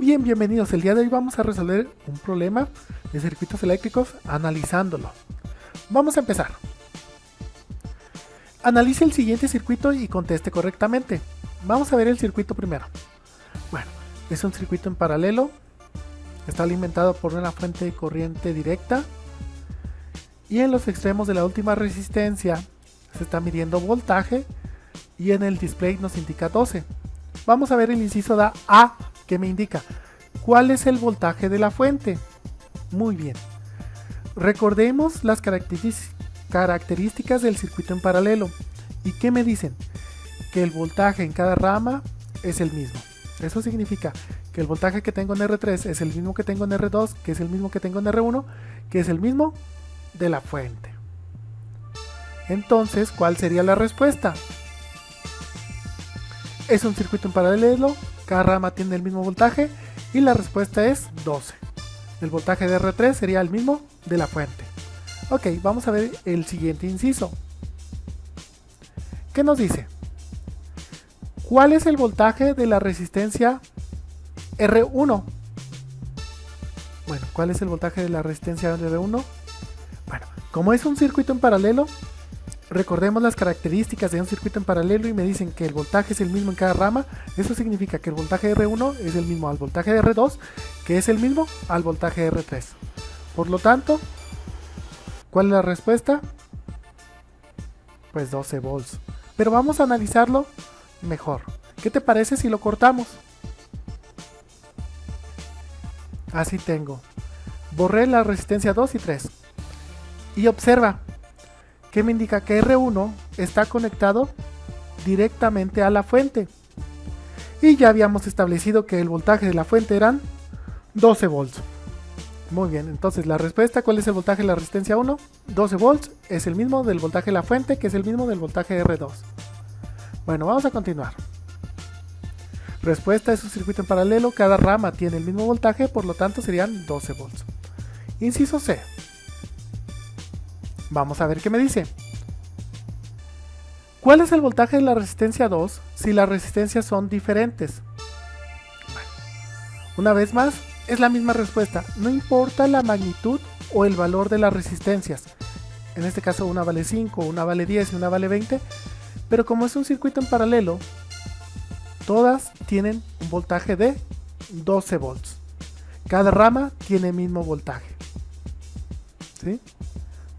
bien, bienvenidos. El día de hoy vamos a resolver un problema de circuitos eléctricos analizándolo. Vamos a empezar. Analice el siguiente circuito y conteste correctamente. Vamos a ver el circuito primero. Bueno, es un circuito en paralelo. Está alimentado por una fuente de corriente directa. Y en los extremos de la última resistencia se está midiendo voltaje. Y en el display nos indica 12. Vamos a ver el inciso A, que me indica cuál es el voltaje de la fuente. Muy bien. Recordemos las características del circuito en paralelo. ¿Y qué me dicen? Que el voltaje en cada rama es el mismo. Eso significa que el voltaje que tengo en R3 es el mismo que tengo en R2, que es el mismo que tengo en R1, que es el mismo de la fuente. Entonces, ¿cuál sería la respuesta? Es un circuito en paralelo, cada rama tiene el mismo voltaje y la respuesta es 12. El voltaje de R3 sería el mismo de la fuente. Ok, vamos a ver el siguiente inciso. ¿Qué nos dice? ¿Cuál es el voltaje de la resistencia R1? Bueno, ¿cuál es el voltaje de la resistencia R1? Bueno, como es un circuito en paralelo, recordemos las características de un circuito en paralelo y me dicen que el voltaje es el mismo en cada rama. Eso significa que el voltaje de R1 es el mismo al voltaje de R2, que es el mismo al voltaje de R3. Por lo tanto, ¿cuál es la respuesta? Pues 12 volts. Pero vamos a analizarlo mejor. ¿Qué te parece si lo cortamos? Así tengo. Borré la resistencia 2 y 3. Y observa. Que me indica que R1 está conectado directamente a la fuente. Y ya habíamos establecido que el voltaje de la fuente eran 12 volts. Muy bien, entonces la respuesta, ¿cuál es el voltaje de la resistencia 1? 12 volts, es el mismo del voltaje de la fuente, que es el mismo del voltaje R2. Bueno, vamos a continuar. Respuesta es un circuito en paralelo, cada rama tiene el mismo voltaje, por lo tanto serían 12 volts. Inciso C. Vamos a ver qué me dice. ¿Cuál es el voltaje de la resistencia 2 si las resistencias son diferentes? Bueno, una vez más, es la misma respuesta. No importa la magnitud o el valor de las resistencias. En este caso una vale 5, una vale 10 y una vale 20. Pero como es un circuito en paralelo, todas tienen un voltaje de 12 volts. Cada rama tiene el mismo voltaje. ¿Sí?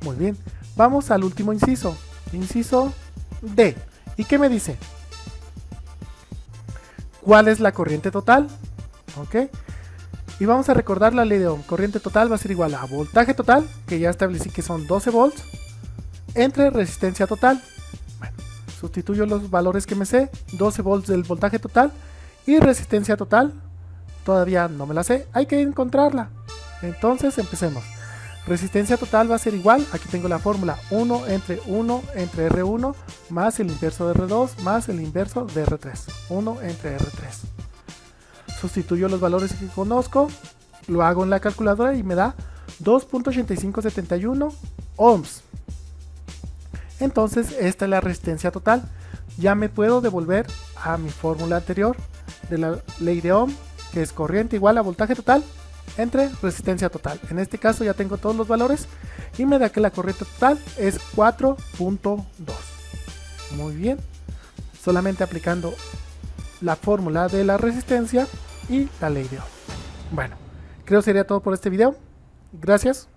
Muy bien, vamos al último inciso, inciso D. ¿Y qué me dice? ¿Cuál es la corriente total? Ok, y vamos a recordar la ley de Ohm. Corriente total va a ser igual a voltaje total, que ya establecí que son 12 volts, entre resistencia total. Bueno, sustituyo los valores que me sé, 12 volts del voltaje total y resistencia total, todavía no me la sé, hay que encontrarla. Entonces empecemos. Resistencia total va a ser igual, aquí tengo la fórmula 1 entre R1 más el inverso de R2 más el inverso de R3. 1 entre R3. Sustituyo los valores que conozco, lo hago en la calculadora y me da 2.8571 ohms. Entonces esta es la resistencia total. Ya me puedo devolver a mi fórmula anterior de la ley de Ohm, que es corriente igual a voltaje total entre resistencia total. En este caso ya tengo todos los valores y me da que la corriente total es 4.2. Muy bien, solamente aplicando la fórmula de la resistencia y la ley de Ohm. Bueno, creo que sería todo por este video. Gracias.